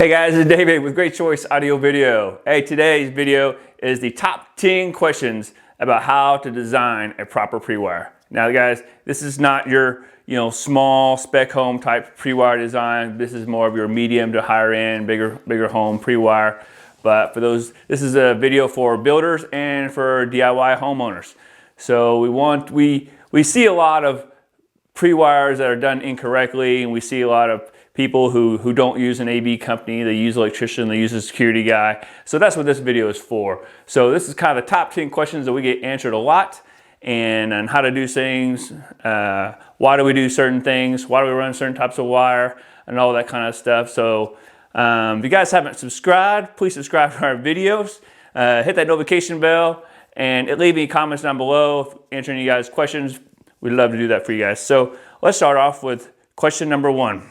Hey guys, it's David with Great Choice Audio Video. Hey, today's video is the top 10 questions about how to design a proper pre-wire. Now guys, this is not your small spec home type pre-wire design. This is more of your medium to higher end, bigger home pre-wire. But for those, this is a video for builders and for DIY homeowners. So we see a lot of pre-wires that are done incorrectly, and we see a lot of people who don't use an AB company. They use an electrician, they use a security guy. So that's what this video is for. So this is kind of the top 10 questions that we get answered a lot, and how to do things, why do we do certain things, why do we run certain types of wire, and all that kind of stuff. So if you guys haven't subscribed, please subscribe to our videos, hit that notification bell, and leave me comments down below answering you guys' questions. We'd love to do that for you guys. So let's start off with question number 1.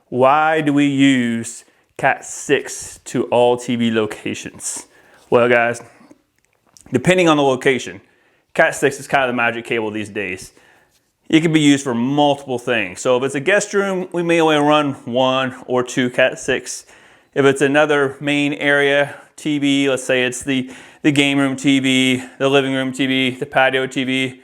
Why do we use Cat6 to all TV locations? Well guys, depending on the location, Cat6 is kind of the magic cable these days. It can be used for multiple things. So if it's a guest room, we may only run 1 or 2 Cat6. If it's another main area TV, let's say it's the game room TV, the living room TV, the patio TV,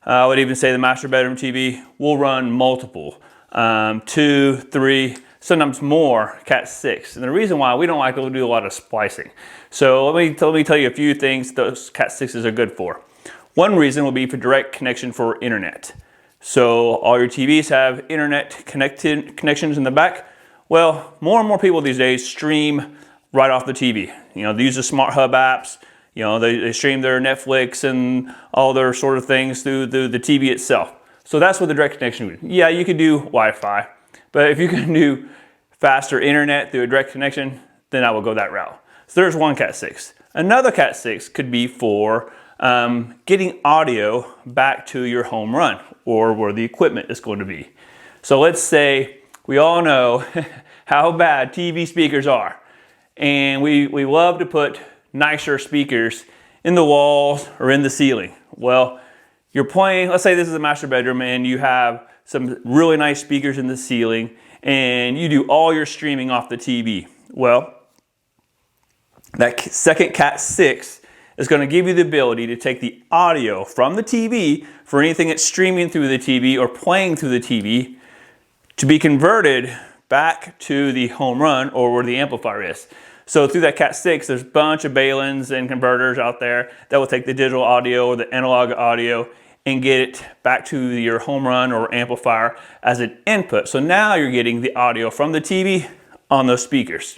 I would even say the master bedroom TV, we'll run multiple. 2, 3, sometimes more Cat6. And the reason why, we don't like to do a lot of splicing. So let me tell you a few things those Cat6s are good for. One reason will be for direct connection for internet. So all your TVs have internet connections in the back. Well, more and more people these days stream right off the TV. They use the smart hub apps. They stream their Netflix and all their sort of things through the TV itself. So that's what the direct connection would be. Yeah, you could do Wi-Fi, but if you can do faster internet through a direct connection, then I will go that route. So there's one Cat6. Another Cat6 could be for getting audio back to your home run or where the equipment is going to be. So let's say we all know how bad TV speakers are, and we love to put nicer speakers in the walls or in the ceiling. Well, you're playing, let's say this is a master bedroom and you have some really nice speakers in the ceiling and you do all your streaming off the TV. Well, that second Cat6 is going to give you the ability to take the audio from the TV for anything that's streaming through the TV or playing through the TV to be converted back to the home run or where the amplifier is. So through that Cat6, there's a bunch of baluns and converters out there that will take the digital audio or the analog audio and get it back to your home run or amplifier as an input. So now you're getting the audio from the TV on those speakers.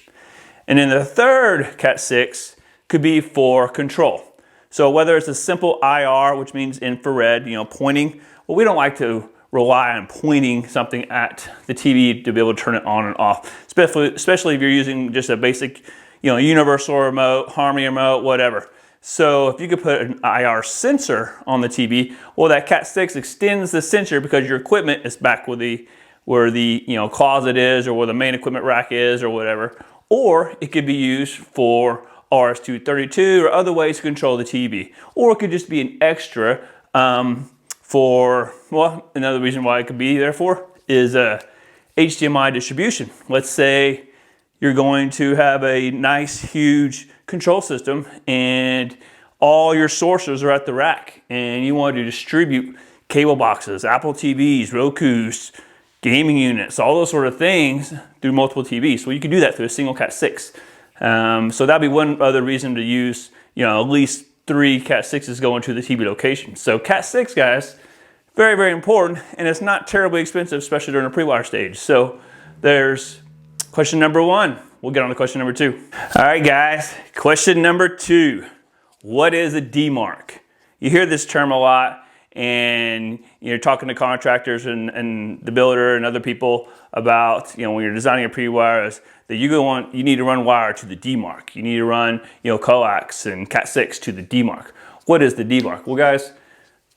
And then the third Cat6 could be for control. So whether it's a simple IR, which means infrared, pointing, well, we don't like to rely on pointing something at the TV to be able to turn it on and off, especially if you're using just a basic, universal remote, Harmony remote, whatever. So if you could put an IR sensor on the TV, well, that Cat6 extends the sensor because your equipment is back where the closet is or where the main equipment rack is or whatever. Or it could be used for RS-232 or other ways to control the TV. Or it could just be an extra another reason why it could be there for is HDMI distribution. Let's say you're going to have a nice, huge control system and all your sources are at the rack and you want to distribute cable boxes, Apple TVs, Roku's, gaming units, all those sort of things through multiple TVs. Well, you can do that through a single Cat6. So that'd be one other reason to use, at least 3 Cat6s going to the TV location. So Cat6, guys, very, very important, and it's not terribly expensive, especially during a pre-wire stage. So there's question number 1. We'll get on to question number 2. All right, guys, question number 2. What is a DMark? You hear this term a lot, and you're talking to contractors and the builder and other people about, when you're designing a pre-wire, that you need to run wire to the DMark. You need to run, coax and Cat6 to the DMark. What is the DMark? Well, guys,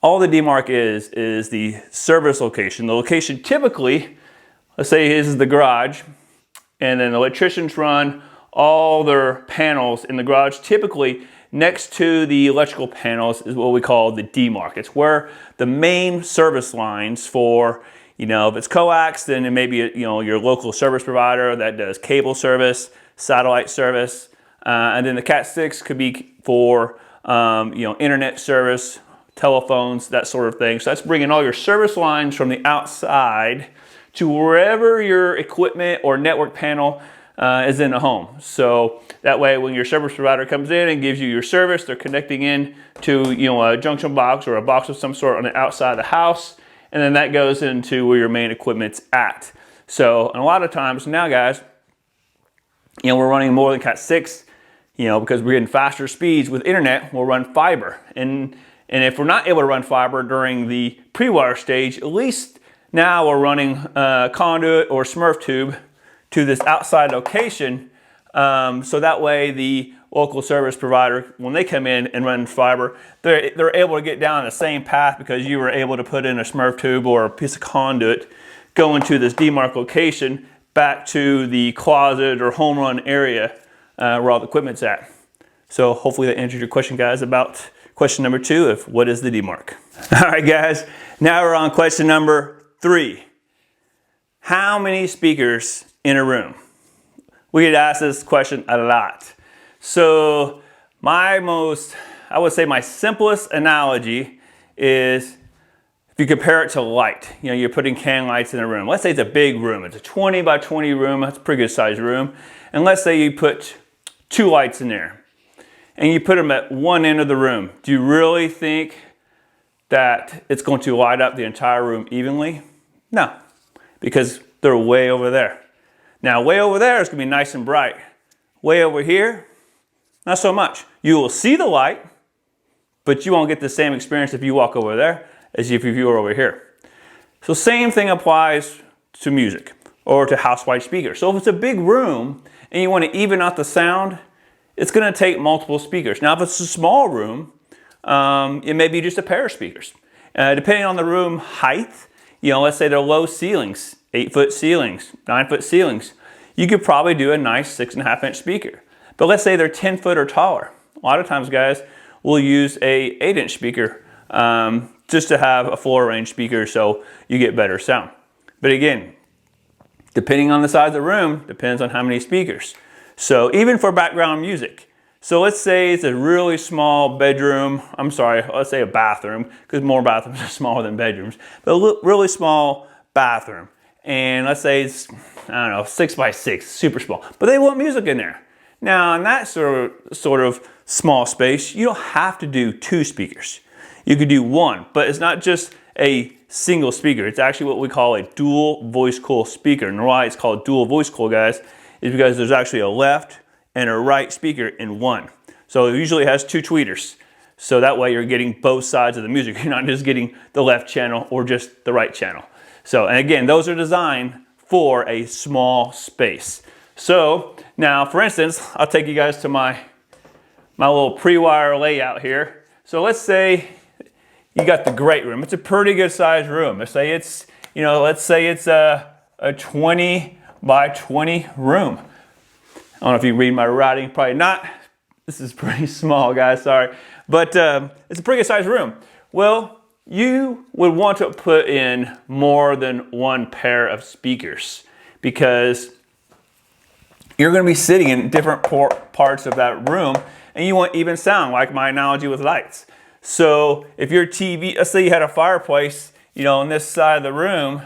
all the DMark is the service location. The location typically, let's say this is the garage, and then electricians run all their panels in the garage. Typically, next to the electrical panels is what we call the DMark. It's where the main service lines for, You know, if it's coax, then it may be, you know, your local service provider that does cable service, satellite service. And then the Cat6 could be for, you know, internet service, telephones, that sort of thing. So that's bringing all your service lines from the outside to wherever your equipment or network panel is in the home. So that way when your service provider comes in and gives you your service, they're connecting in to, you know, a junction box or a box of some sort on the outside of the house, and then that goes into where your main equipment's at. So and a lot of times now, guys, you know, we're running more than Cat6, you know, because we're getting faster speeds with internet, we'll run fiber. And if we're not able to run fiber during the pre-wire stage, at least now we're running conduit or Smurf tube to this outside location, so that way the local service provider, when they come in and run fiber, they're able to get down the same path because you were able to put in a Smurf tube or a piece of conduit going to this DMark location back to the closet or home run area where all the equipment's at. So hopefully that answered your question, guys, about question number 2 of what is the DMark. All right, guys, now we're on question number 3. How many speakers in a room? We get asked this question a lot. So I would say my simplest analogy is if you compare it to light. You know, you're putting can lights in a room. Let's say it's a big room. It's a 20 by 20 room. That's a pretty good sized room. And let's say you put 2 lights in there and you put them at one end of the room. Do you really think that it's going to light up the entire room evenly? No, because they're way over there. Now, way over there is going to be nice and bright. Way over here, not so much. You will see the light, but you won't get the same experience if you walk over there as if you were over here. So same thing applies to music or to house-wide speakers. So if it's a big room and you want to even out the sound, it's going to take multiple speakers. Now, if it's a small room, it may be just a pair of speakers. Depending on the room height, you know, let's say they're low ceilings, 8-foot ceilings, 9-foot ceilings, you could probably do a nice 6.5-inch speaker. But let's say they're 10 foot or taller. A lot of times, guys, we'll use a 8-inch speaker just to have a floor range speaker so you get better sound. But again, depending on the size of the room, depends on how many speakers. So even for background music, so let's say it's a really small bedroom, let's say a bathroom, because more bathrooms are smaller than bedrooms, but a really small bathroom. And let's say it's, I don't know, 6 by 6, super small, but they want music in there. Now in that sort of small space, you don't have to do 2 speakers. You could do 1, but it's not just a single speaker. It's actually what we call a dual voice coil speaker. And why it's called dual voice coil, guys, is because there's actually a left and a right speaker in one. So it usually has 2 tweeters. So that way you're getting both sides of the music. You're not just getting the left channel or just the right channel. So, and again, those are designed for a small space. So now, for instance, I'll take you guys to my little pre-wire layout here. So let's say you got the great room. It's a pretty good sized room. Let's say it's, you know, let's say it's a 20 by 20 room. I don't know if you read my writing, probably not. This is pretty small, guys, sorry. But it's a pretty good sized room. Well, you would want to put in more than 1 pair of speakers because you're going to be sitting in different parts of that room and you want even sound, like my analogy with lights. So if your TV, let's say you had a fireplace, you know, on this side of the room,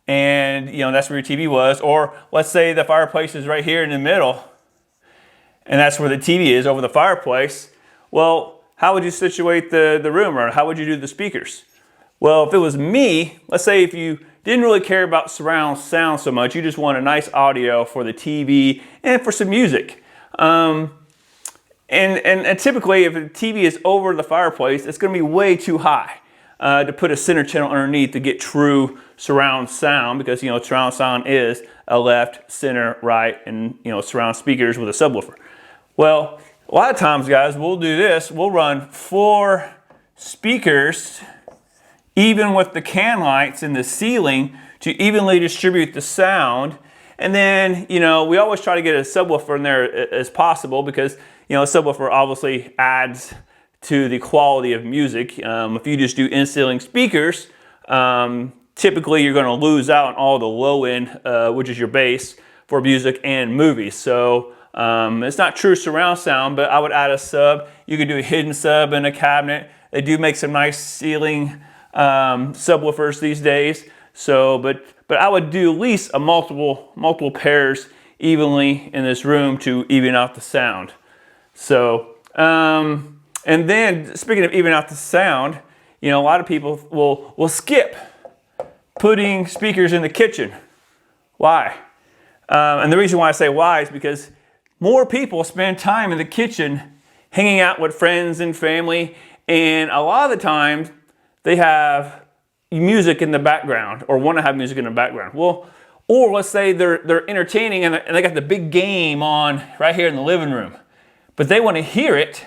and you know that's where your TV was, or let's say the fireplace is right here in the middle, and that's where the TV is, over the fireplace. Well, how would you situate the room, or how would you do the speakers? Well, if it was me, let's say if you didn't really care about surround sound so much, you just want a nice audio for the TV and for some music. And typically, if the TV is over the fireplace, it's going to be way too high to put a center channel underneath to get true surround sound, because you know surround sound is a left, center, right, and you know surround speakers with a subwoofer. Well, a lot of times, guys, we'll do this. We'll run 4 speakers, even with the can lights in the ceiling, to evenly distribute the sound. And then, you know, we always try to get a subwoofer in there as possible because, you know, a subwoofer obviously adds to the quality of music. If you just do in-ceiling speakers, typically you're going to lose out on all the low end, which is your bass for music and movies. So it's not true surround sound, but I would add a sub. You could do a hidden sub in a cabinet. They do make some nice ceiling subwoofers these days. So, but I would do at least a multiple pairs evenly in this room to even out the sound. So, and then speaking of even out the sound, you know, a lot of people will skip putting speakers in the kitchen. Why? And the reason why I say why is because more people spend time in the kitchen hanging out with friends and family, and a lot of the times they have music in the background or want to have music in the background. Well, or let's say they're entertaining and they got the big game on right here in the living room, but they want to hear it.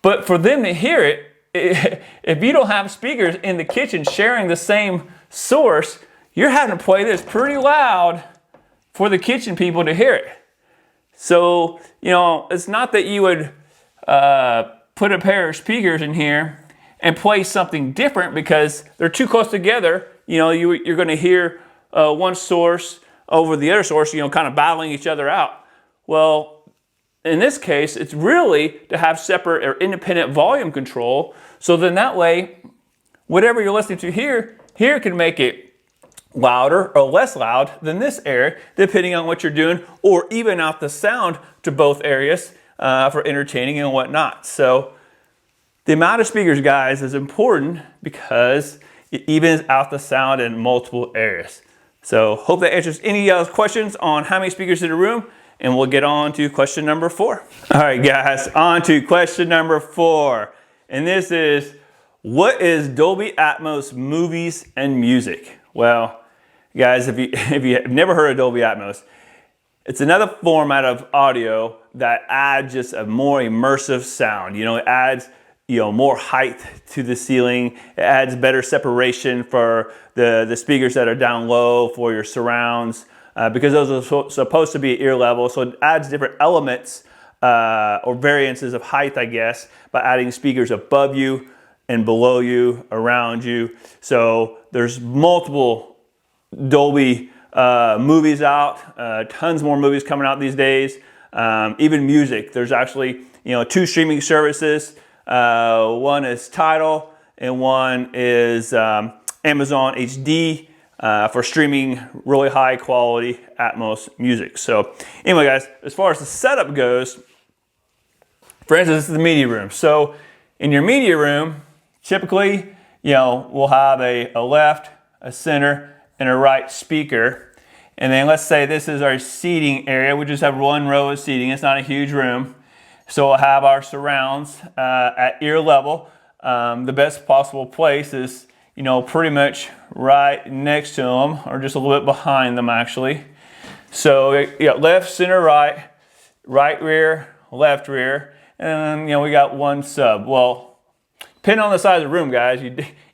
But for them to hear it, if you don't have speakers in the kitchen sharing the same source, you're having to play this pretty loud for the kitchen people to hear it. So, you know, it's not that you would put a pair of speakers in here and play something different because they're too close together. You know, you're going to hear one source over the other source, you know, kind of battling each other out. Well, in this case, it's really to have separate or independent volume control. So then that way, whatever you're listening to here can make it louder or less loud than this area, depending on what you're doing, or even out the sound to both areas for entertaining and whatnot. So the amount of speakers, guys, is important because it evens out the sound in multiple areas. So hope that answers any questions on how many speakers in a room, and we'll get on to question number 4. All right, guys, on to question number 4. And this is, what is Dolby Atmos movies and music? Well, guys, if you have never heard of Dolby Atmos, it's another format of audio that adds just a more immersive sound. You know, it adds, you know, more height to the ceiling. It adds better separation for the speakers that are down low for your surrounds, because those are supposed to be ear level. So it adds different elements or variances of height, I guess, by adding speakers above you and below you, around you. So there's multiple Dolby movies out, tons more movies coming out these days. Even music, there's actually, you know, 2 streaming services. One is Tuttle and one is Amazon HD for streaming really high quality Atmos music. So anyway, guys, as far as the setup goes, for instance, this is the media room. So in your media room, typically, you know, we'll have a left, a center, and a right speaker. And then let's say this is our seating area. We just have 1 row of seating. It's not a huge room. So we'll have our surrounds at ear level. The best possible place is, you know, pretty much right next to them, or just a little bit behind them actually. So you got left, center, right, right rear, left rear, and then, you know, we got 1 sub. Well, depending on the size of the room, guys,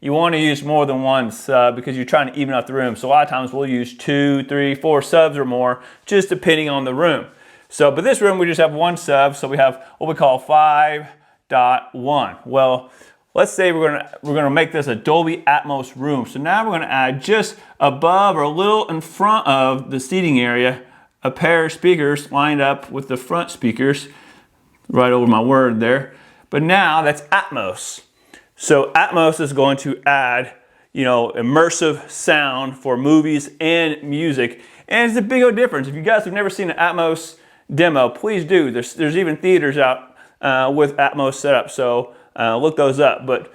you want to use more than 1 sub because you're trying to even out the room. So a lot of times we'll use 2, 3, 4 subs or more, just depending on the room. So, but this room we just have 1 sub, so we have what we call 5.1. Well, let's say we're gonna make this a Dolby Atmos room. So now we're gonna add just above or a little in front of the seating area a pair of speakers lined up with the front speakers, right over my word there. But now that's Atmos. So Atmos is going to add, you know, immersive sound for movies and music, and it's a big old difference. If you guys have never seen an Atmos demo, please do. There's even theaters out with Atmos setup, so look those up. But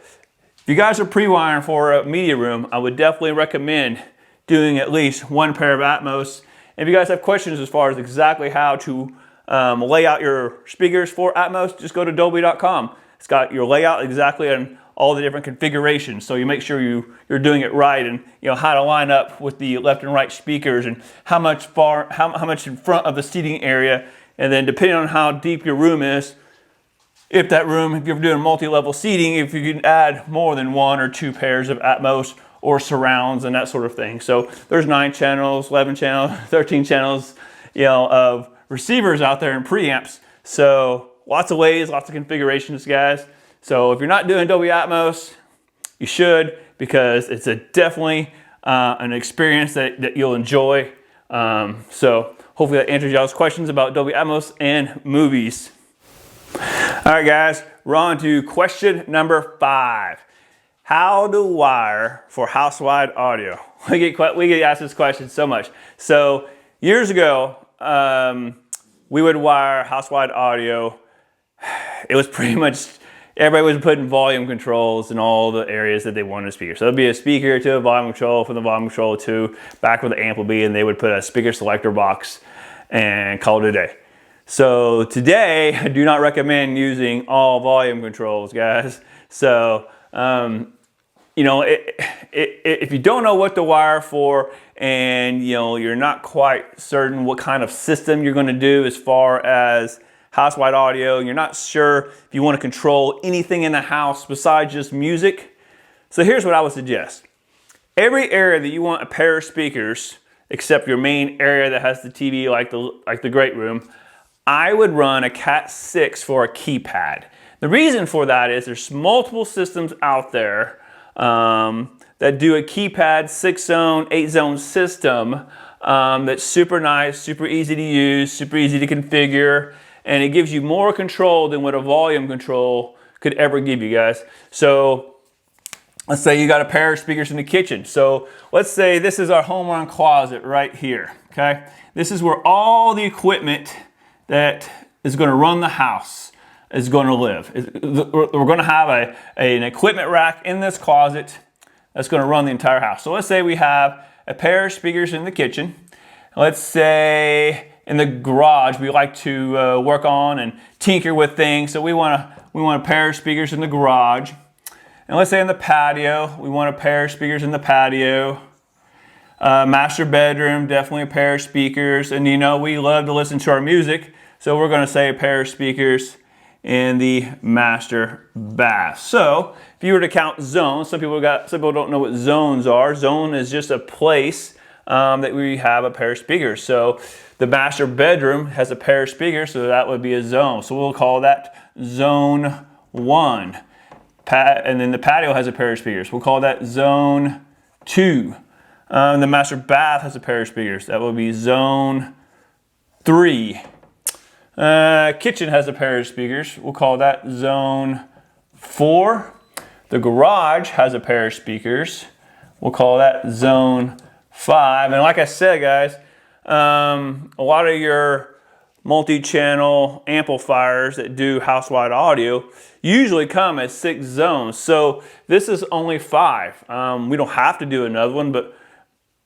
if you guys are pre-wiring for a media room, I would definitely recommend doing at least 1 pair of Atmos. If you guys have questions as far as exactly how to lay out your speakers for Atmos, just go to Dolby.com. It's got your layout exactly on all the different configurations, so you make sure you're doing it right, and you know how to line up with the left and right speakers, and how much in front of the seating area, and then depending on how deep your room is, if you're doing multi-level seating, if you can add more than 1 or 2 pairs of Atmos or surrounds and that sort of thing. So there's 9 channels, 11 channels, 13 channels, you know, of receivers out there and preamps. So lots of ways, lots of configurations, guys. So if you're not doing Dolby Atmos, you should. because it's definitely an experience that you'll enjoy. So hopefully that answers y'all's questions about Dolby Atmos and movies. All right, guys, we're on to question number 5. How to wire for house-wide audio. We get asked this question so much. So years ago, we would wire house-wide audio. It was pretty much, everybody was putting volume controls in all the areas that they wanted a speaker. So it'd be a speaker to a volume control, from the volume control to back where the amp will be, and they would put a speaker selector box and call it a day. So today, I do not recommend using all volume controls, guys. So, you know, if you don't know what to wire for, and you know you're not quite certain what kind of system you're going to do as far as house-wide audio, and you're not sure if you want to control anything in the house besides just music, so here's what I would suggest. Every area that you want a pair of speakers, except your main area that has the TV, like the great room, I would run a Cat6 for a keypad. The reason for that is there's multiple systems out there that do a keypad 6-zone, 8-zone system that's super nice, super easy to use, super easy to configure, and it gives you more control than what a volume control could ever give you, guys. So let's say you got a pair of speakers in the kitchen. So let's say this is our home run closet right here, okay? This is where all the equipment that is going to run the house is going to live. We're going to have an equipment rack in this closet that's going to run the entire house. So let's say we have a pair of speakers in the kitchen. Let's say in the garage we like to work on and tinker with things. So we want a pair of speakers in the garage. And let's say in the patio, we want a pair of speakers in the patio. Master bedroom, definitely a pair of speakers. And you know, we love to listen to our music, so we're going to say a pair of speakers in the master bath. So if you were to count zones, some people don't know what zones are. Zone is just a place that we have a pair of speakers. So the master bedroom has a pair of speakers, so that would be a zone. So we'll call that zone 1. And then the patio has a pair of speakers. We'll call that zone 2. The master bath has a pair of speakers. That will be zone 3. Kitchen has a pair of speakers. We'll call that zone 4. The garage has a pair of speakers. We'll call that zone 5. And like I said, guys, a lot of your multi-channel amplifiers that do house-wide audio usually come as 6 zones. So this is only 5. We don't have to do another one, but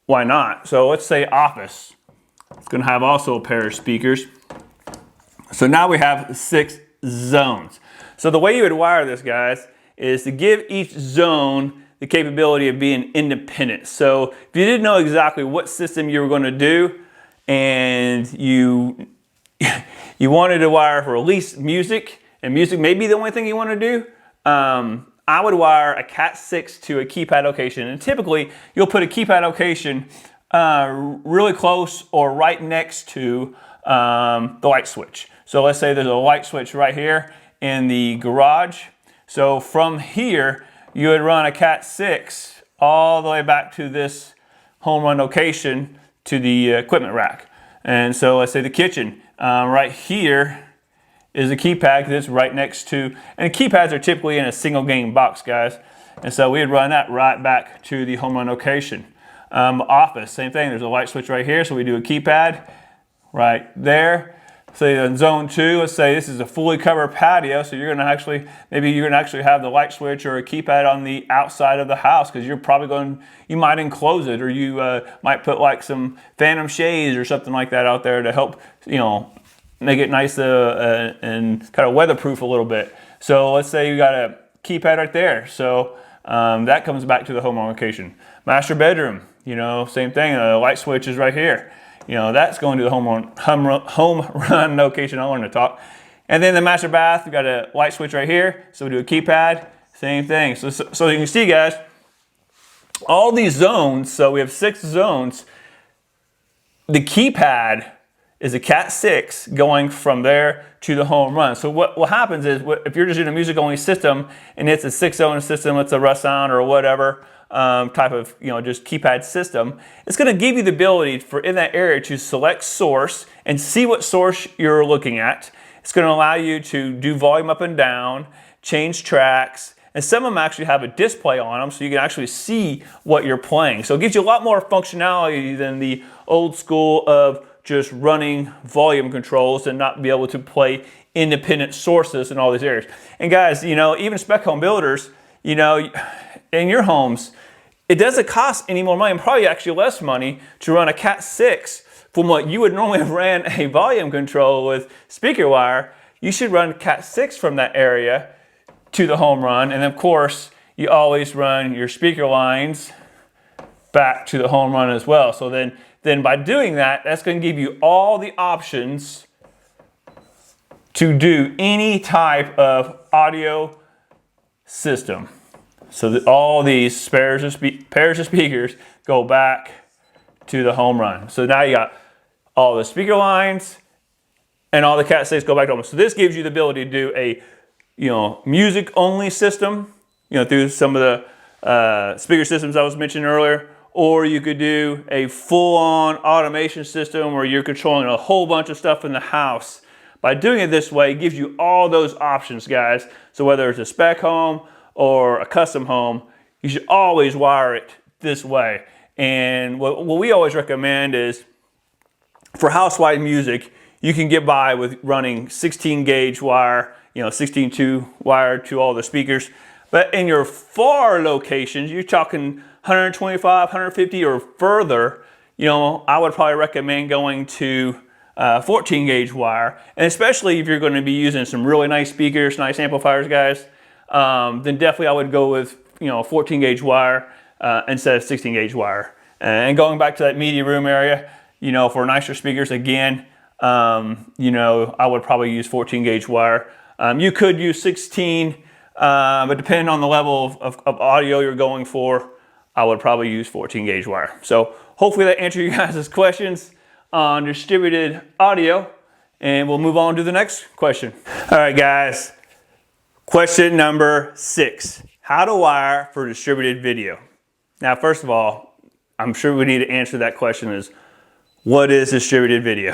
why not? So let's say office. It's going to have also a pair of speakers. So now we have 6 zones. So the way you would wire this, guys, is to give each zone the capability of being independent. So if you didn't know exactly what system you were going to do, and you wanted to wire for at least music, and music may be the only thing you want to do, I would wire a Cat6 to a keypad location. And typically, you'll put a keypad location really close or right next to the light switch. So let's say there's a light switch right here in the garage. So from here, you would run a Cat6 all the way back to this home run location to the equipment rack. And so let's say the kitchen, right here is a keypad because it's right next to, and keypads are typically in a single game box, guys. And so we'd run that right back to the home run location. Office, same thing, there's a light switch right here, so we do a keypad right there. Say in zone 2, let's say this is a fully covered patio, so you're going to actually, maybe you're going to actually have the light switch or a keypad on the outside of the house, because you're probably going, you might enclose it, or you might put like some phantom shades or something like that out there to help, you know, make it nice and kind of weatherproof a little bit. So let's say you got a keypad right there, so that comes back to the home run location. Master bedroom, you know, same thing, the light switch is right here. You know, that's going to the home run location. I learned to talk. And then the master bath, we got a light switch right here. So we do a keypad, same thing. So you can see, guys, all these zones, so we have 6 zones. The keypad is a Cat6 going from there to the home run. So what happens is, if you're just in a music-only system and it's a 6-zone system, it's a Russ sound or whatever, type of just keypad system, it's going to give you the ability for in that area to select source and see what source you're looking at. It's going to allow you to do volume up and down, change tracks, and some of them actually have a display on them so you can actually see what you're playing. So it gives you a lot more functionality than the old school of just running volume controls and not be able to play independent sources in all these areas. And guys, even spec home builders, in your homes, it doesn't cost any more money, and probably actually less money, to run a Cat6 from what you would normally have ran a volume control with speaker wire. You should run Cat6 from that area to the home run, and of course you always run your speaker lines back to the home run as well. So then by doing that, that's going to give you all the options to do any type of audio system. So that all these pairs of speakers go back to the home run. So now you got all the speaker lines and all the Cat6 go back to home. So this gives you the ability to do a music only system, through some of the speaker systems I was mentioning earlier, or you could do a full-on automation system where you're controlling a whole bunch of stuff in the house. By doing it this way, it gives you all those options, guys. So whether it's a spec home or a custom home, you should always wire it this way. And what we always recommend is, for house-wide music, you can get by with running 16 gauge wire, 16-2 wire to all the speakers. But in your far locations, you're talking 125, 150 or further, I would probably recommend going to 14 gauge wire. And especially if you're going to be using some really nice speakers, nice amplifiers, guys, then definitely I would go with 14 gauge wire instead of 16 gauge wire. And going back to that media room area, for nicer speakers, again, I would probably use 14 gauge wire. You could use 16, but depending on the level of audio you're going for, I would probably use 14 gauge wire. So hopefully that answered you guys' questions on distributed audio, and we'll move on to the next question. All right, guys. Question number 6, how to wire for distributed video. Now, first of all, I'm sure we need to answer that question is, what is distributed video?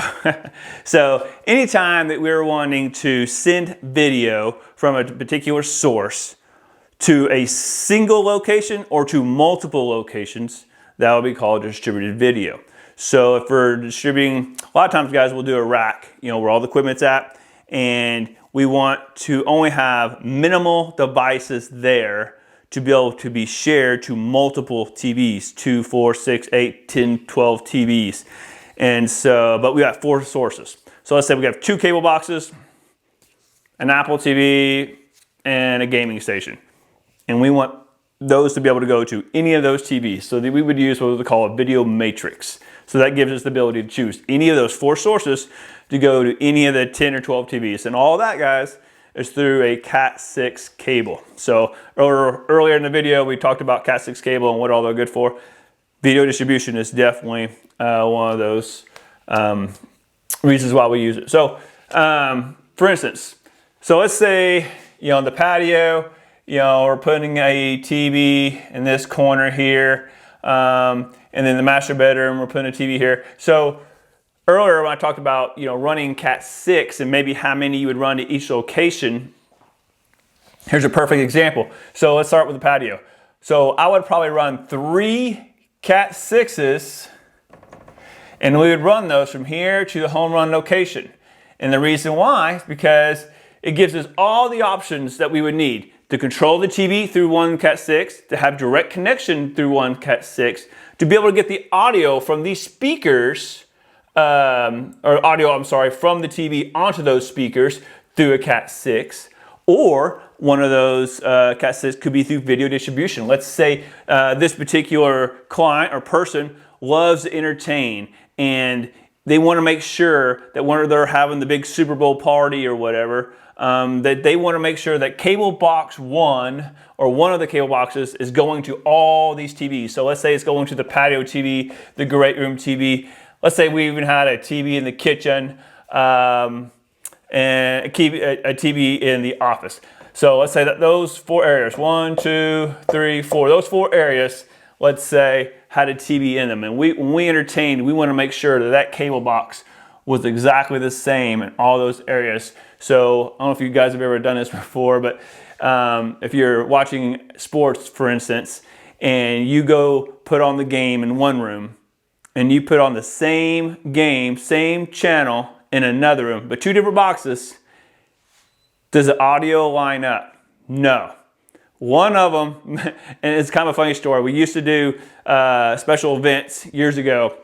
So anytime that we're wanting to send video from a particular source to a single location or to multiple locations, that will be called distributed video. So if we're distributing, a lot of times, guys, we'll do a rack, where all the equipment's at, and we want to only have minimal devices there to be able to be shared to multiple TVs, 2, 4, 6, 8, 10, 12 TVs. And so, but we got 4 sources. So let's say we have 2 cable boxes, an Apple TV, and a gaming station. And we want those to be able to go to any of those TVs. So that we would use what we call a video matrix. So that gives us the ability to choose any of those 4 sources to go to any of the 10 or 12 TVs. And all that, guys, is through a Cat6 cable. So earlier in the video, we talked about Cat6 cable and what all they're good for. Video distribution is definitely one of those reasons why we use it. So, for instance, so let's say, on the patio, we're putting a TV in this corner here, and then the master bedroom, we're putting a TV here. So earlier when I talked about, running Cat6 and maybe how many you would run to each location, here's a perfect example. So let's start with the patio. So I would probably run 3 Cat6s, and we would run those from here to the home run location. And the reason why is because it gives us all the options that we would need to control the TV through one Cat6, to have direct connection through one Cat6, to be able to get the audio from these speakers, from the TV onto those speakers through a Cat6, or one of those Cat6 could be through video distribution. Let's say this particular client or person loves to entertain, and they want to make sure that when they're having the big Super Bowl party or whatever, that they want to make sure that cable box 1 or one of the cable boxes is going to all these TVs. So let's say it's going to the patio TV, the great room TV. Let's say we even had a TV in the kitchen, and keep a TV in the office. So let's say that those 4 areas, 1, 2, 3, 4, those 4 areas, let's say, had a TV in them. And when we entertained, we want to make sure that that cable box was exactly the same in all those areas. So I don't know if you guys have ever done this before, but if you're watching sports, for instance, and you go put on the game in one room, and you put on the same game, same channel in another room, but 2 different boxes, does the audio line up? No. One of them, and it's kind of a funny story, we used to do special events years ago,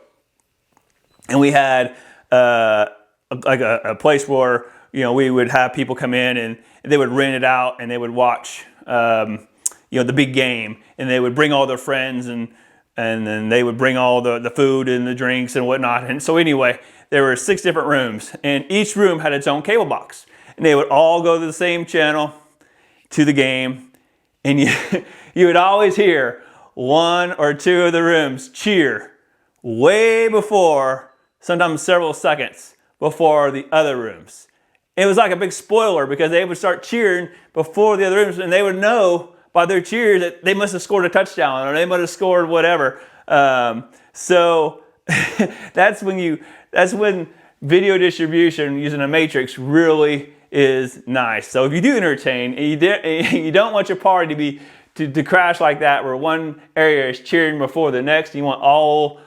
and we had like a place where, you know, we would have people come in and they would rent it out and they would watch, you know, the big game, and they would bring all their friends, and then they would bring all the food and the drinks and whatnot. And so anyway, there were 6 different rooms, and each room had its own cable box, and they would all go to the same channel to the game, and you would always hear 1 or 2 of the rooms cheer way before, sometimes several seconds before the other rooms. It was like a big spoiler, because they would start cheering before the other rooms, and they would know by their cheers that they must have scored a touchdown, or they must have scored whatever. So that's when video distribution using a matrix really is nice. So if you do entertain and you don't want your party to crash like that, where one area is cheering before the next, and you want all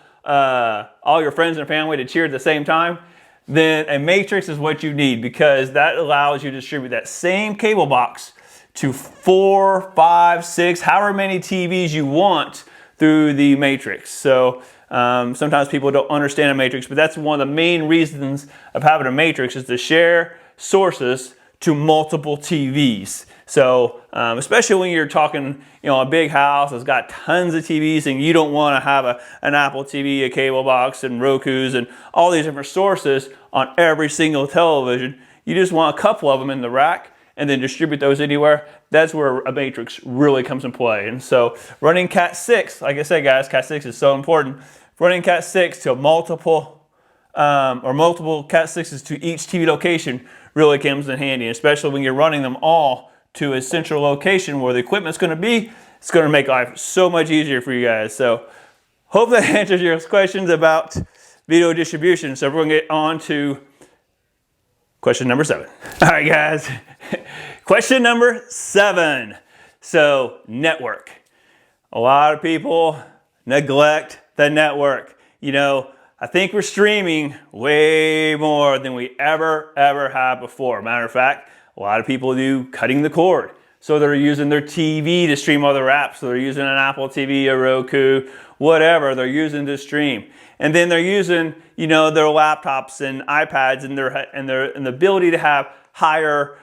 your friends and family to cheer at the same time, then a matrix is what you need, because that allows you to distribute that same cable box to 4, 5, 6, however many TVs you want through the matrix. So sometimes people don't understand a matrix, but that's one of the main reasons of having a matrix, is to share sources to multiple TVs. So especially when you're talking, you know, a big house that's got tons of TVs, and you don't want to have an Apple TV, a cable box, and Roku's, and all these different sources on every single television. You just want a couple of them in the rack, and then distribute those anywhere. That's where a matrix really comes in play. And so running Cat6, like I said, guys, Cat6 is so important. Running Cat6 to multiple Cat6s to each TV location really comes in handy, especially when you're running them all to a central location where the equipment's going to be. It's going to make life so much easier for you guys. So hope that answers your questions about video distribution. So we're going to get on to question number 7. All right, guys. Question number 7. So, network. A lot of people neglect the network. You know, I think we're streaming way more than we ever have before. Matter of fact, a lot of people do cutting the cord. So they're using their TV to stream other apps. So they're using an Apple TV, a Roku, whatever they're using to stream. And then they're using, you know, their laptops and iPads, and the ability to have higher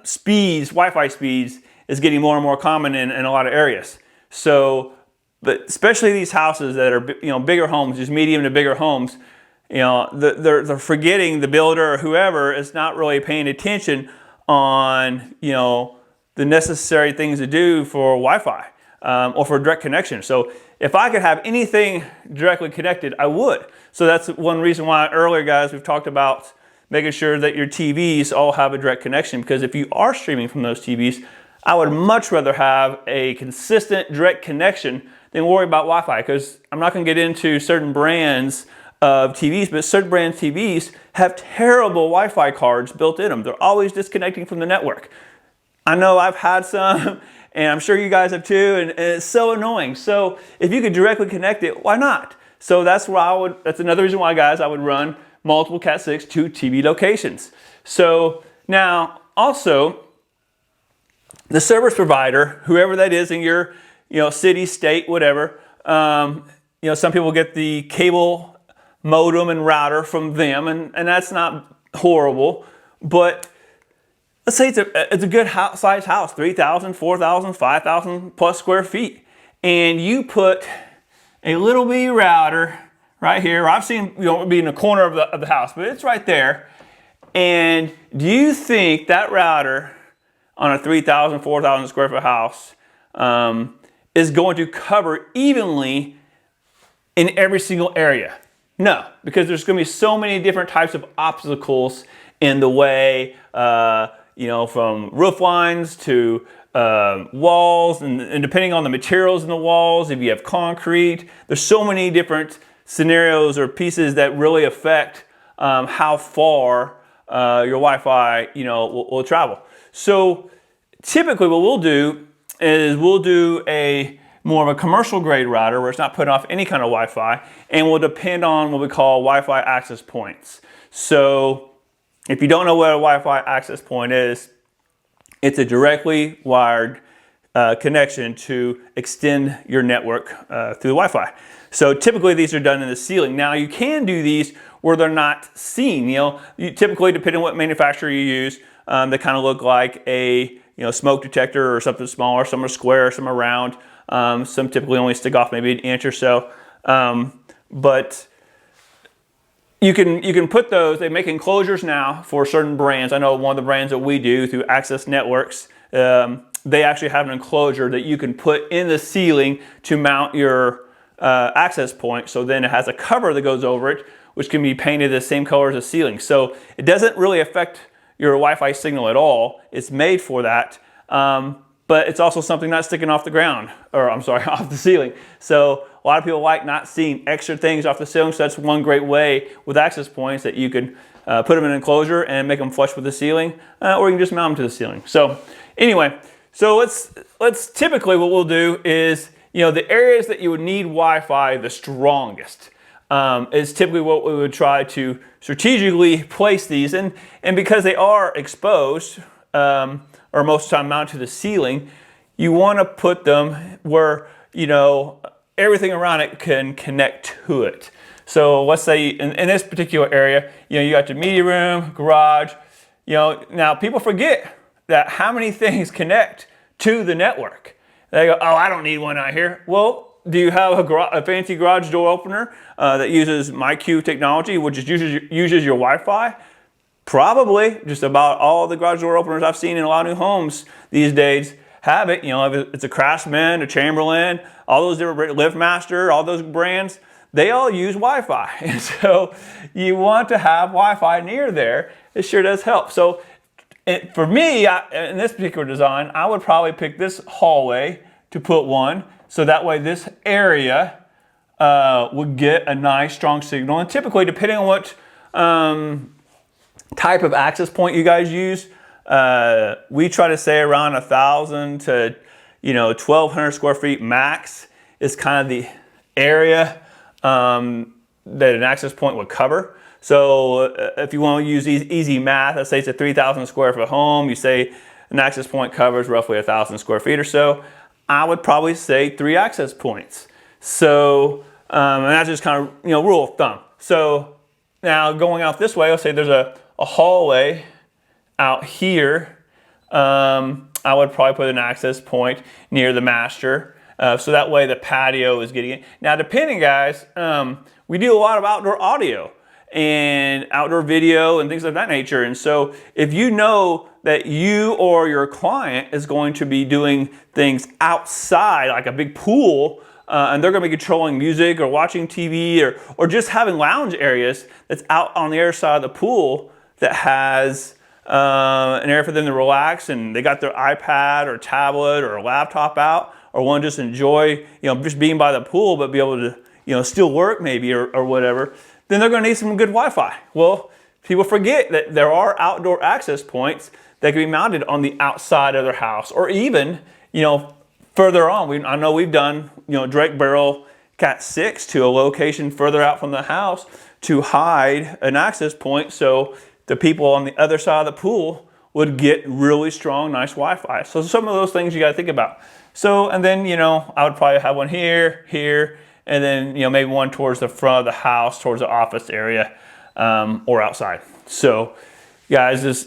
speeds, Wi-Fi speeds, is getting more and more common in a lot of areas. So, but especially these houses that are, you know, bigger homes, just medium to bigger homes, you know, they're forgetting, the builder or whoever is not really paying attention on, you know, the necessary things to do for Wi-Fi or for direct connection. So if I could have anything directly connected, I would. So that's one reason why earlier, guys, we've talked about making sure that your TVs all have a direct connection, because if you are streaming from those TVs, I would much rather have a consistent direct connection than worry about Wi-Fi, because I'm not going to get into certain brands of TVs, but certain brand TVs have terrible Wi-Fi cards built in them. They're always disconnecting from the network. I know I've had some, and I'm sure you guys have too, and it's so annoying. So if you could directly connect it, why not? So that's another reason why, guys, I would run multiple Cat6 to TV locations. So now also, the service provider, whoever that is in your, you know, city, state, whatever, you know, some people get the cable modem and router from them, and that's not horrible, but let's say it's a good size house, 3,000, 4,000, 5,000 plus square feet, and you put a little bitty router right here. I've seen, you know, be in the corner of the house, but it's right there. And do you think that router on a 3,000, 4,000 square foot house is going to cover evenly in every single area? No, because there's going to be so many different types of obstacles in the way, you know, from roof lines to walls, and depending on the materials in the walls, if you have concrete, there's so many different scenarios or pieces that really affect how far your Wi-Fi, you know, will travel. So typically what we'll do is we'll do a more of a commercial grade router where it's not putting off any kind of Wi-Fi, and will depend on what we call Wi-Fi access points. So if you don't know what a Wi-Fi access point is, it's a directly wired connection to extend your network through the Wi-Fi. So typically these are done in the ceiling. Now you can do these where they're not seen. You know, typically depending on what manufacturer you use, they kind of look like a smoke detector or something smaller. Some are square, some are round. Some typically only stick off maybe an inch or so. But you can put those. They make enclosures now for certain brands. I know one of the brands that we do through Access Networks, they actually have an enclosure that you can put in the ceiling to mount your access point. So then it has a cover that goes over it, which can be painted the same color as the ceiling. So it doesn't really affect your Wi-Fi signal at all. It's made for that. But it's also something not sticking off the ground, or I'm sorry, off the ceiling. So a lot of people like not seeing extra things off the ceiling. So that's one great way with access points that you can put them in an enclosure and make them flush with the ceiling, or you can just mount them to the ceiling. So anyway, so let's typically what we'll do is, the areas that you would need Wi-Fi the strongest is typically what we would try to strategically place these in. And because they are exposed, or most of the time mounted to the ceiling, you want to put them where, everything around it can connect to it. So let's say in this particular area, you got your media room, garage. Now people forget that how many things connect to the network. They go, oh, I don't need one out here. Well, do you have a fancy garage door opener that uses MyQ technology, which uses your Wi-Fi? Probably. Just about all the garage door openers I've seen in a lot of new homes these days have it. If it's a Craftsman, a Chamberlain, all those different LiftMaster, all those brands, they all use Wi-Fi. And so you want to have Wi-Fi near there. It sure does help. So for me, in this particular design, I would probably pick this hallway to put one. So that way this area would get a nice strong signal. And typically, depending on what type of access point you guys use, we try to say around 1,000 to 1,200 square feet max is kind of the area that an access point would cover. So if you want to use easy math, let's say it's a 3,000 square foot home, you say an access point covers roughly 1,000 square feet or so, I would probably say 3 access points. So and that's just kind of rule of thumb. So now going out this way, let's say there's a hallway out here. I would probably put an access point near the master, so that way the patio is getting it. Now depending, guys, we do a lot of outdoor audio and outdoor video and things of that nature. And so if you know that you or your client is going to be doing things outside, like a big pool, and they're going to be controlling music or watching TV or just having lounge areas that's out on the other side of the pool that has an area for them to relax, and they got their iPad or tablet or a laptop out, or want to just enjoy, just being by the pool, but be able to, still work maybe or whatever, then they're going to need some good Wi-Fi. Well, people forget that there are outdoor access points that can be mounted on the outside of their house, or even, further on. I know we've done, direct barrel Cat6 to a location further out from the house to hide an access point, so the people on the other side of the pool would get really strong, nice Wi-Fi. So some of those things you got to think about. So, and then, I would probably have one here, and then, maybe one towards the front of the house, towards the office area, or outside. So, guys, this,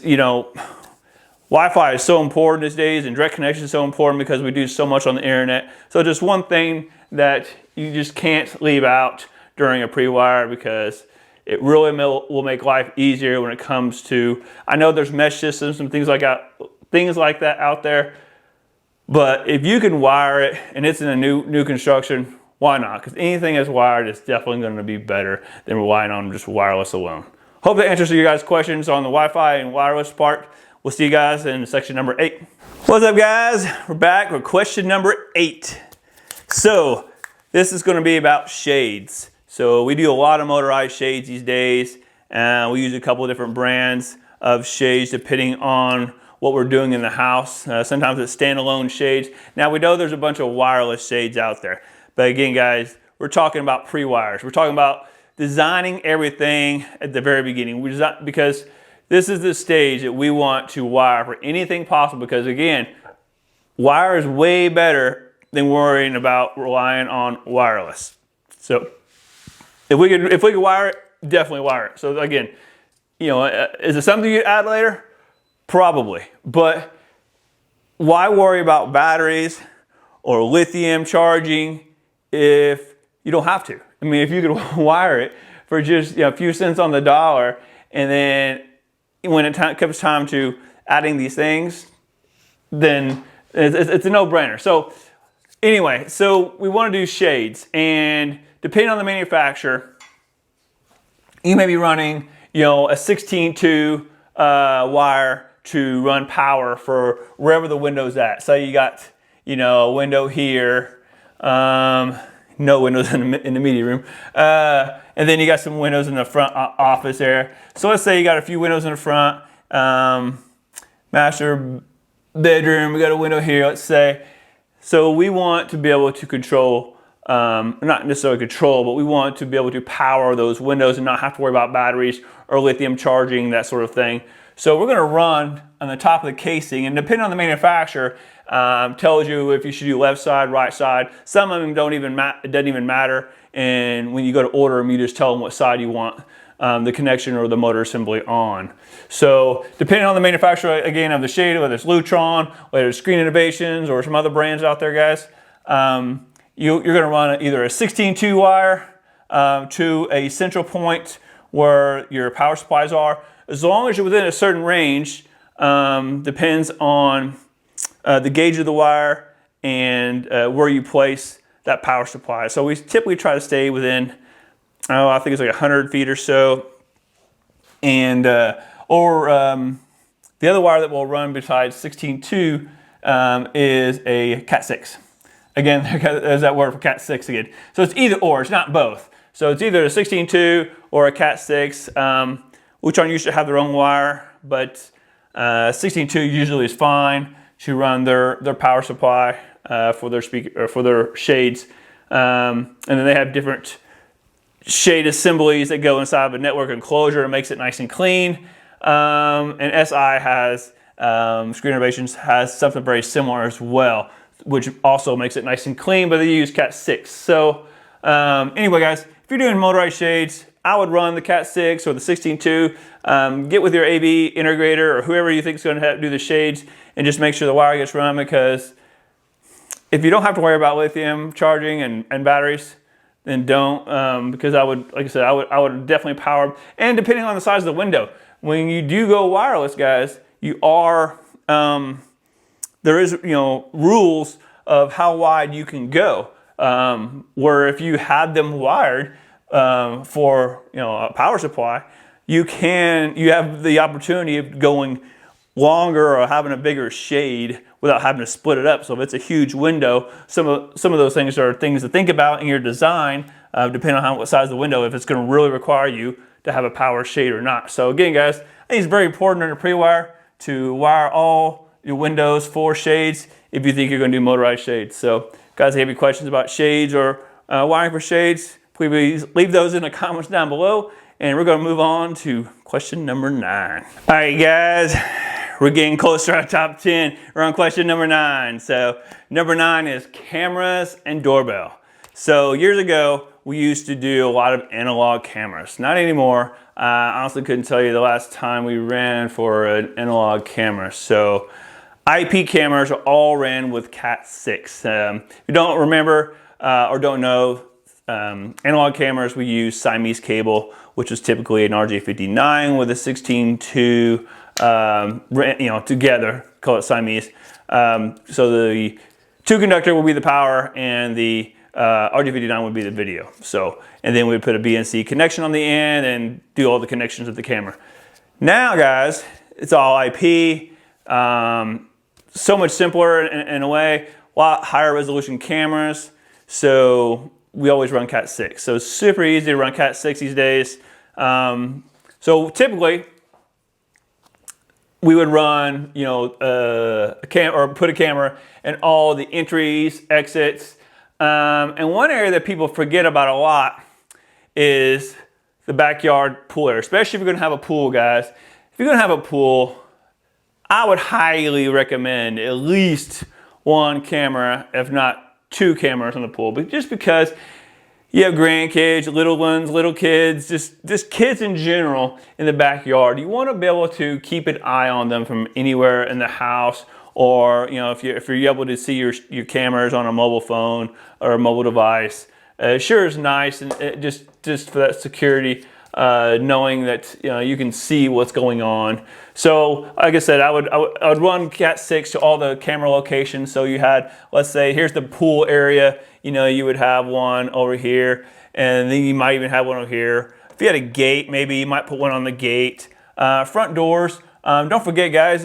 Wi-Fi is so important these days, and direct connection is so important because we do so much on the internet. So just one thing that you just can't leave out during a pre-wire, because it really will make life easier when it comes to, I know there's mesh systems and things like that out there, but if you can wire it and it's in a new construction, why not? Because anything that's wired is definitely going to be better than relying on just wireless alone. Hope that answers you guys' questions on the Wi-Fi and wireless part. We'll see you guys in section number 8. What's up, guys? We're back with question number 8. So this is going to be about shades. So we do a lot of motorized shades these days. We use a couple of different brands of shades depending on what we're doing in the house. Sometimes it's standalone shades. Now we know there's a bunch of wireless shades out there. But again, guys, we're talking about pre-wires. We're talking about designing everything at the very beginning. Because this is the stage that we want to wire for anything possible, because again, wire is way better than worrying about relying on wireless. So if we could wire it, definitely wire it. So again, you know, is it something you add later? Probably. But why worry about batteries or lithium charging if you don't have to? I mean, if you could wire it for just, you know, a few cents on the dollar, and then when it comes time to adding these things, then it's a no-brainer. So anyway, so we want to do shades, and depending on the manufacturer, you may be running, you know, a 16-2 wire to run power for wherever the window's at. So you got, you know, a window here, no windows in the media room, and then you got some windows in the front office area. So let's say you got a few windows in the front, master bedroom, we got a window here, let's say. So we want to be able to control, not necessarily control, but we want to be able to power those windows and not have to worry about batteries or lithium charging, that sort of thing. So we're going to run on the top of the casing, and depending on the manufacturer, tells you if you should do left side, right side. Some of them it doesn't even matter, and when you go to order them, you just tell them what side you want the connection or the motor assembly on. So depending on the manufacturer, again, of the shade, whether it's Lutron, whether it's Screen Innovations, or some other brands out there, guys, you're going to run either a 16-2 wire to a central point where your power supplies are. As long as you're within a certain range, depends on the gauge of the wire and where you place that power supply. So we typically try to stay within, I think it's like 100 feet or so. And the other wire that we'll run besides 16-2 is a Cat6. Again, there's that word for Cat6 again. So it's either or, it's not both. So it's either a 16-2 or a Cat6. Which one used to have their own wire, but 16-2 usually is fine to run their power supply for their speaker or for their shades, and then they have different shade assemblies that go inside of a network enclosure and makes it nice and clean. And SI has Screen Innovations has something very similar as well, which also makes it nice and clean, but they use Cat6. So anyway, guys, if you're doing motorized shades, I would run the Cat6 or the 16-2. Get with your AV integrator or whoever you think is going to do the shades, and just make sure the wire gets run, because if you don't have to worry about lithium charging and batteries, then don't. Because I would, like I said, I would definitely power them. And depending on the size of the window, when you do go wireless, guys, you are there is, you know, rules of how wide you can go. Where if you had them wired for, you know, a power supply, you have the opportunity of going longer or having a bigger shade without having to split it up. So if it's a huge window, some of those things are things to think about in your design, depending on what size of the window, if it's going to really require you to have a power shade or not. So again, guys, I think it's very important under Prewire to wire all your windows for shades if you think you're going to do motorized shades. So guys, if you have any questions about shades or wiring for shades, please leave those in the comments down below, and we're going to move on to question number 9. All right, guys, we're getting closer to our top 10. We're on question number 9. So number 9 is cameras and doorbell. So years ago, we used to do a lot of analog cameras. Not anymore. I honestly couldn't tell you the last time we ran for an analog camera. So IP cameras are all ran with Cat6. If you don't remember or don't know, analog cameras, we use Siamese cable, which is typically an RJ59 with a 16-2, you know, together, call it Siamese. So the 2 conductor will be the power, and the RGB9 would be the video. So, and then we'd put a BNC connection on the end and do all the connections with the camera. Now, guys, it's all IP. So much simpler in a way. A lot higher resolution cameras. So we always run Cat6. So it's super easy to run Cat6 these days. So typically, we would run, you know, or put a camera in all the entries, exits. And one area that people forget about a lot is the backyard pool area, especially if you're gonna have a pool, guys. If you're gonna have a pool, I would highly recommend at least one camera, if not two cameras on the pool, but just because you have grandkids, little ones, little kids, just kids in general in the backyard. You want to be able to keep an eye on them from anywhere in the house, or you know, if you're able to see your cameras on a mobile phone or a mobile device. Sure is nice, and just for that security, knowing that you know you can see what's going on. So, like I said, I would run Cat6 to all the camera locations. So you had, let's say, here's the pool area. You know, you would have one over here, and then you might even have one over here. If you had a gate, maybe you might put one on the gate. Front doors. Don't forget, guys,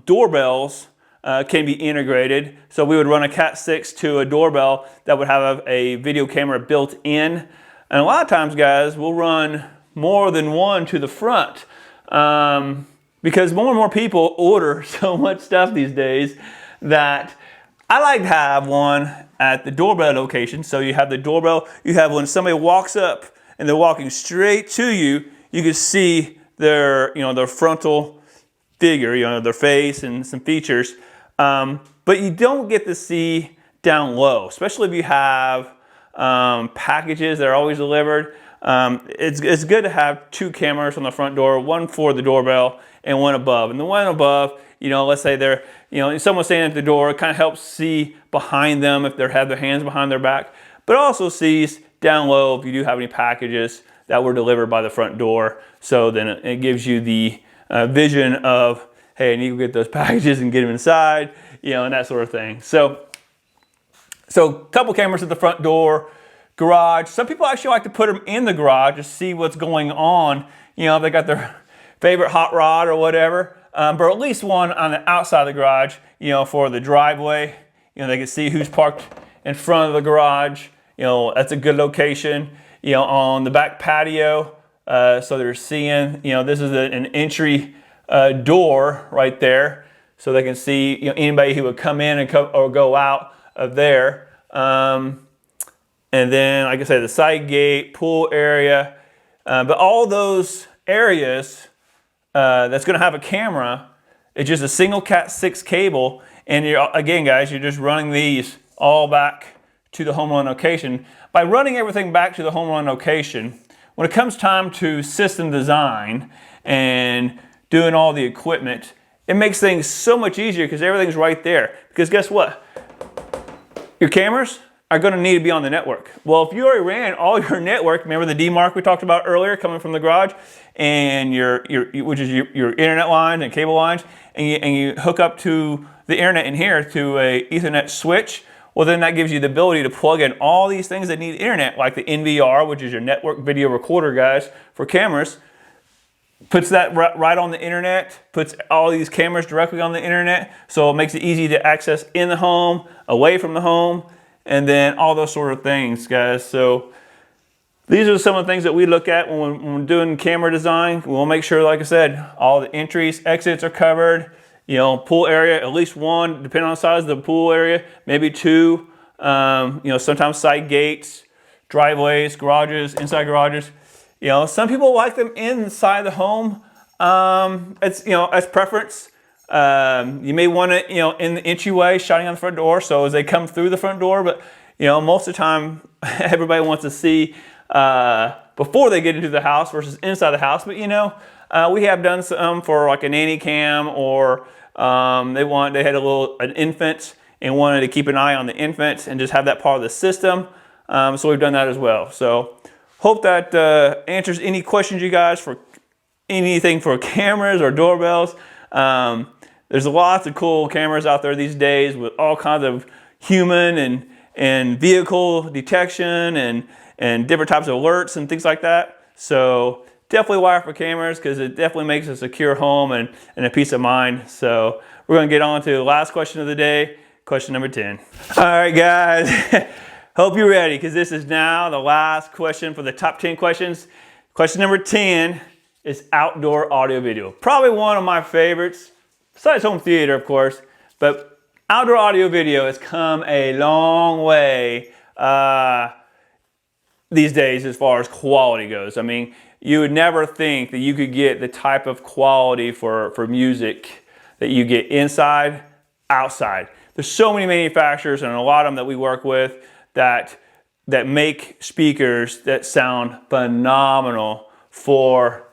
doorbells can be integrated. So we would run a Cat6 to a doorbell that would have a video camera built in. And a lot of times, guys, we'll run more than one to the front because more and more people order so much stuff these days that I like to have one at the doorbell location. So you have the doorbell, you have when somebody walks up and they're walking straight to you, you can see their, you know, their frontal figure, you know, their face and some features. But you don't get to see down low, especially if you have packages that are always delivered. It's good to have two cameras on the front door, one for the doorbell and one above. And the one above, you know, let's say they're, you know, someone's standing at the door, it kind of helps see behind them if they have their hands behind their back, but also sees down low if you do have any packages that were delivered by the front door. So then it gives you the vision of, hey, I need to get those packages and get them inside, you know, and that sort of thing. So a couple cameras at the front door, garage. Some people actually like to put them in the garage to see what's going on. You know, if they got their favorite hot rod or whatever. But at least one on the outside of the garage, you know, for the driveway. You know, they can see who's parked in front of the garage. You know, that's a good location. You know, on the back patio, so they're seeing, you know, this is an entry door right there. So they can see, you know, anybody who would come in and or go out of there. And then, like I said, the side gate, pool area, but all those areas that's going to have a camera, it's just a single Cat6 cable, and you're, again, guys, you're just running these all back to the home run location. By running everything back to the home run location, when it comes time to system design and doing all the equipment, it makes things so much easier because everything's right there. Because guess what? Your cameras are going to need to be on the network. Well, if you already ran all your network, remember the DMark we talked about earlier coming from the garage, and which is your internet lines and cable lines, and you hook up to the internet in here to a Ethernet switch, well, then that gives you the ability to plug in all these things that need internet, like the NVR, which is your network video recorder, guys, for cameras. Puts that right on the internet, puts all these cameras directly on the internet, so it makes it easy to access in the home, away from the home, and then all those sort of things, guys. So these are some of the things that we look at when we're doing camera design. We'll make sure, like I said, all the entries, exits are covered. You know, pool area, at least one, depending on the size of the pool area, maybe two. You know, sometimes side gates, driveways, garages, inside garages. You know, some people like them inside the home. It's, you know, as preference. You may want it, you know, in the entryway, shining on the front door, so as they come through the front door. But, you know, most of the time, everybody wants to see before they get into the house versus inside the house. But, you know, we have done some for like a nanny cam, or they had an infant and wanted to keep an eye on the infant and just have that part of the system. So we've done that as well. So hope that answers any questions you guys for anything for cameras or doorbells. There's lots of cool cameras out there these days with all kinds of human in vehicle detection and different types of alerts and things like that. So definitely wire for cameras because it definitely makes a secure home and a peace of mind. So we're going to get on to the last question of the day, question number 10. All right, guys. Hope you're ready because this is now the last question for the top 10 questions. Question number 10 is outdoor audio video. Probably one of my favorites, besides home theater, of course, but outdoor audio video has come a long way these days as far as quality goes. I mean, you would never think that you could get the type of quality for music that you get inside, outside. There's so many manufacturers and a lot of them that we work with that make speakers that sound phenomenal for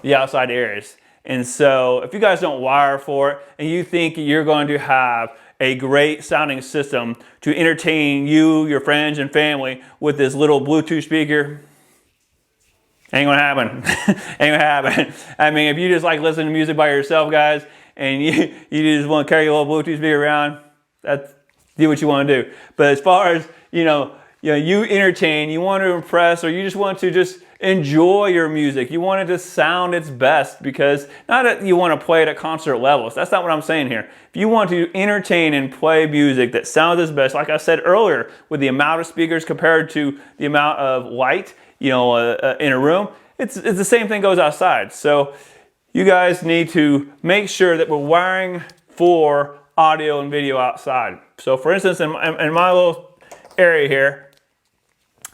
the outside areas. And so if you guys don't wire for it and you think you're going to have a great sounding system to entertain you, your friends, and family with this little Bluetooth speaker, ain't gonna happen. Ain't gonna happen. I mean, if you just like listening to music by yourself, guys, and you just want to carry a little Bluetooth speaker around, do what you want to do. But as far as you entertain, you want to impress, or you just want to just enjoy your music. You want it to sound its best, because not that you want to play it at concert levels. That's not what I'm saying here. If you want to entertain and play music that sounds its best, like I said earlier, with the amount of speakers compared to the amount of light, in a room, it's the same thing goes outside. So you guys need to make sure that we're wiring for audio and video outside. So for instance, in my little area here,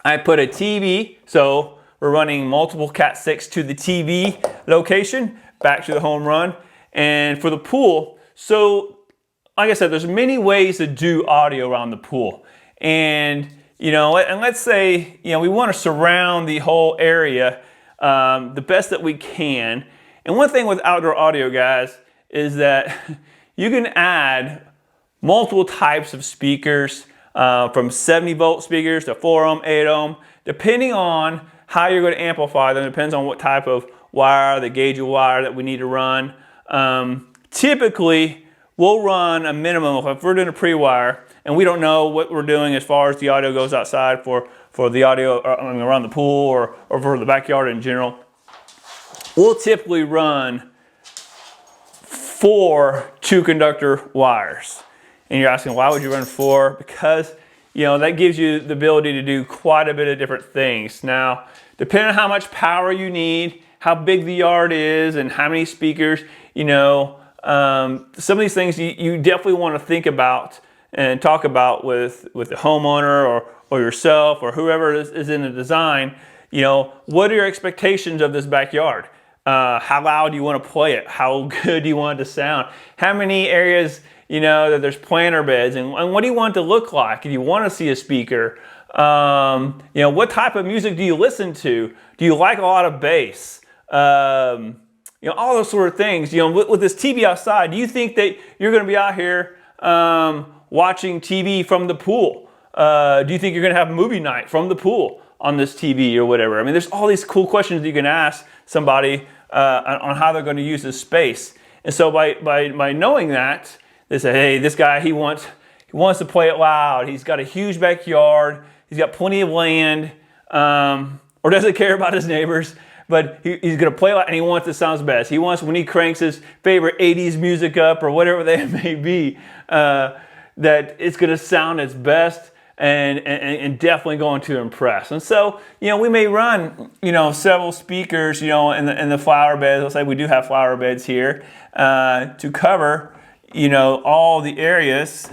I put a TV, so we're running multiple Cat6 to the TV location, back to the home run. And for the pool, so like I said, there's many ways to do audio around the pool. And and let's say, we want to surround the whole area the best that we can. And one thing with outdoor audio, guys, is that you can add multiple types of speakers, from 70-volt speakers to 4-ohm, 8-ohm, depending on how you're going to amplify them. It depends on what type of wire, the gauge of wire that we need to run. Typically, we'll run a minimum, if we're doing a pre-wire, and we don't know what we're doing as far as the audio goes outside for the audio around the pool or for the backyard in general, we'll typically run 4 2-conductor wires. And you're asking, why would you run 4? Because, that gives you the ability to do quite a bit of different things. Now, depending on how much power you need, how big the yard is, and how many speakers, some of these things you definitely want to think about and talk about with the homeowner or yourself or whoever is in the design. What are your expectations of this backyard? How loud do you want to play it? How good do you want it to sound? How many areas, that there's planter beds, and what do you want it to look like? Do you want to see a speaker? What type of music do you listen to? Do you like a lot of bass? All those sort of things. With this TV outside, do you think that you're going to be out here watching TV from the pool? Do you think you're going to have movie night from the pool on this TV or whatever? I mean, there's all these cool questions that you can ask somebody on how they're going to use this space. And so by knowing that, they say, hey, this guy, he wants to play it loud. He's got a huge backyard. He's got plenty of land, or doesn't care about his neighbors. But he's going to play loud, and he wants it to sound best. He wants, when he cranks his favorite 80s music up or whatever that may be, that it's going to sound its best and definitely going to impress. And so, we may run, several speakers, in the flower beds. Let's say we do have flower beds here to cover, all the areas.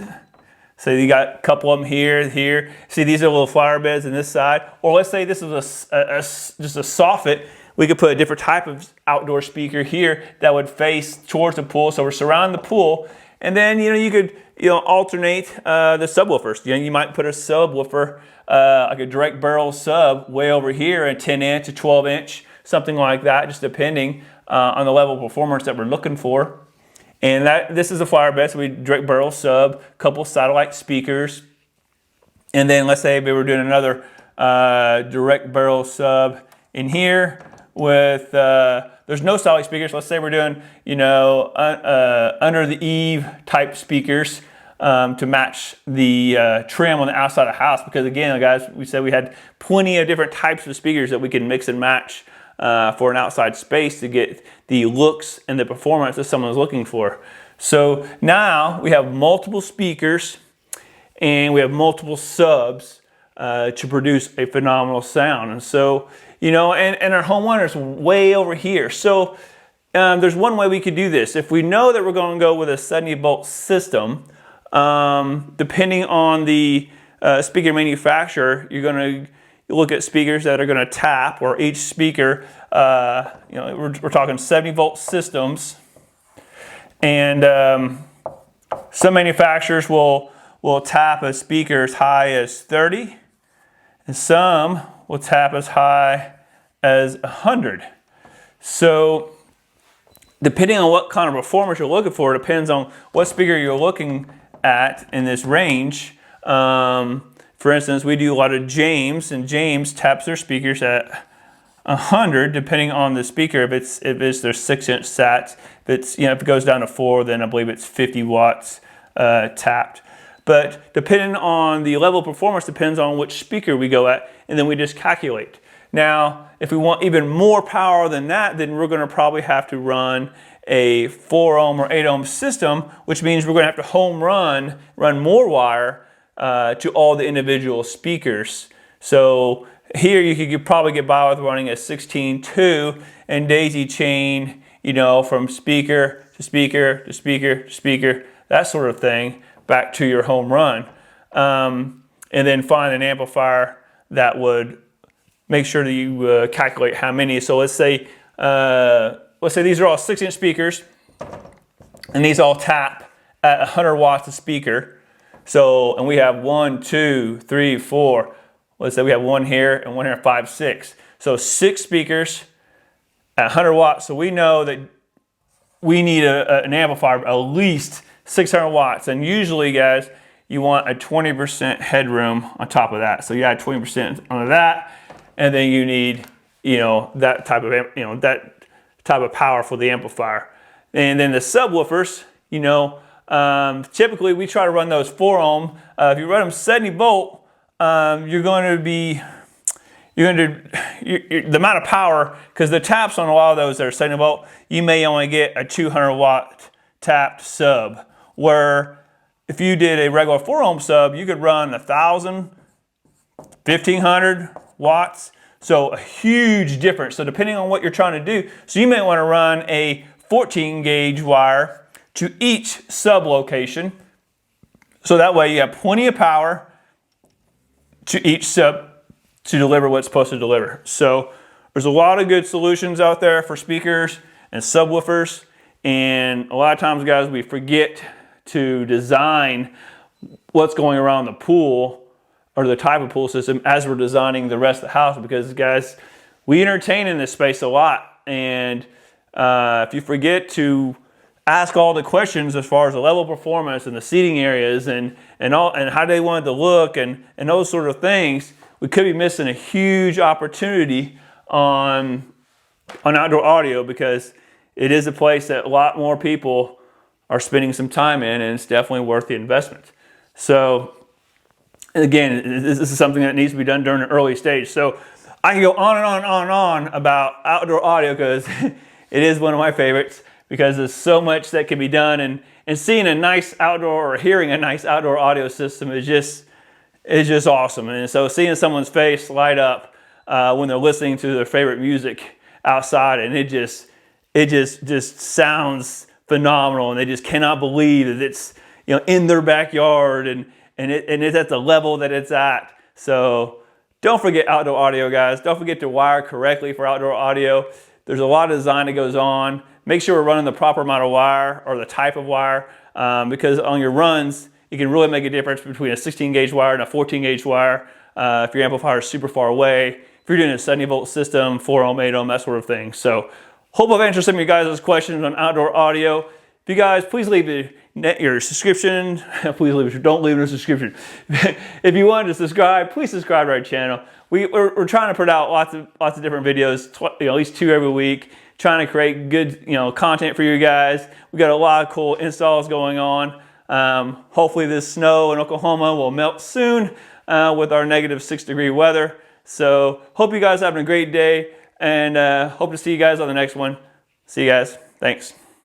So you got a couple of them here. See, these are little flower beds on this side. Or let's say this is just a soffit. We could put a different type of outdoor speaker here that would face towards the pool. So we're surrounding the pool. And then, you could, alternate the subwoofers. You might put a subwoofer, like a direct barrel sub way over here, a 10-inch, a 12-inch, something like that, just depending on the level of performance that we're looking for. And this is a flower bed, so we direct barrel sub, couple satellite speakers. And then let's say we were doing another direct barrel sub in here with, there's no satellite speakers. Let's say we're doing, under the eave type speakers. to match the trim on the outside of the house, because again, guys, we said we had plenty of different types of speakers that we can mix and match for an outside space to get the looks and the performance that someone's looking for. So now we have multiple speakers and we have multiple subs to produce a phenomenal sound. And so, you know, and our home runner's way over here. So there's one way we could do this. If we know that we're going to go with a 70-volt system, depending on the speaker manufacturer, you're going to look at speakers that are going to tap, or each speaker, you know, we're talking 70-volt systems. And some manufacturers will tap a speaker as high as 30, and some will tap as high as 100. So depending on what kind of performance you're looking for, depends on what speaker you're looking at in this range. For instance, we do a lot of James, and James taps their speakers at 100, depending on the speaker. If it's their 6-inch sats, if it's, you know, if it goes down to 4, then I believe it's 50 watts tapped. But depending on the level of performance, depends on which speaker we go at, and then we just calculate. Now, if we want even more power than that, then we're going to probably have to run a 4 ohm or 8 ohm system, which means we're going to have to run more wire to all the individual speakers. So here you could probably get by with running a 16-2 and daisy chain, you know, from speaker to speaker to speaker to speaker, that sort of thing, back to your home run. And then find an amplifier that would make sure that you calculate how many. So let's say these are all 6-inch speakers, and these all tap at 100 watts a speaker. So, and we have 1, 2, 3, 4. Let's say we have one here and one here, 5, 6. So 6 speakers at 100 watts. So we know that we need an amplifier of at least 600 watts. And usually, guys, you want a 20% headroom on top of that. So you add 20% onto that, and then you need, you know, that type of power for the amplifier. And then the subwoofers, you know, typically we try to run those 4 ohm. If you run them 70 volt, the amount of power, because the taps on a lot of those that are 70 volt, you may only get a 200 watt tapped sub, where if you did a regular 4 ohm sub, you could run 1,000, 1,500 watts. So a huge difference. So depending on what you're trying to do, so you may want to run a 14 gauge wire to each sub location. So that way you have plenty of power to each sub to deliver what's supposed to deliver. So there's a lot of good solutions out there for speakers and subwoofers. And a lot of times, guys, we forget to design what's going around the pool or the type of pool system as we're designing the rest of the house, because, guys, we entertain in this space a lot. And if you forget to ask all the questions as far as the level of performance and the seating areas and how they want it to look and those sort of things, we could be missing a huge opportunity on outdoor audio, because it is a place that a lot more people are spending some time in, and it's definitely worth the investment. So again, this is something that needs to be done during the early stage. So I can go on and on and on and on about outdoor audio, because it is one of my favorites, because there's so much that can be done, and seeing a nice outdoor, or hearing a nice outdoor audio system is just awesome. And so seeing someone's face light up when they're listening to their favorite music outside, and it just sounds phenomenal, and they just cannot believe that it's, you know, in their backyard, and it's at the level that it's at. So don't forget outdoor audio, guys. Don't forget to wire correctly for outdoor audio. There's a lot of design that goes on. Make sure we're running the proper amount of wire, or the type of wire, because on your runs, it can really make a difference between a 16 gauge wire and a 14 gauge wire. If your amplifier is super far away, if you're doing a 70 volt system, 4 ohm, 8 ohm, that sort of thing. So hope I've answered some of you guys' questions on outdoor audio. If you guys, please leave your subscription. Don't leave a subscription. If you want to subscribe, please subscribe to our channel. We're trying to put out lots of different videos, at least 2 every week, trying to create good content for you guys. We got a lot of cool installs going on. Hopefully this snow in Oklahoma will melt soon with our -6-degree weather. So hope you guys are having a great day, and hope to see you guys on the next one. See you guys. Thanks.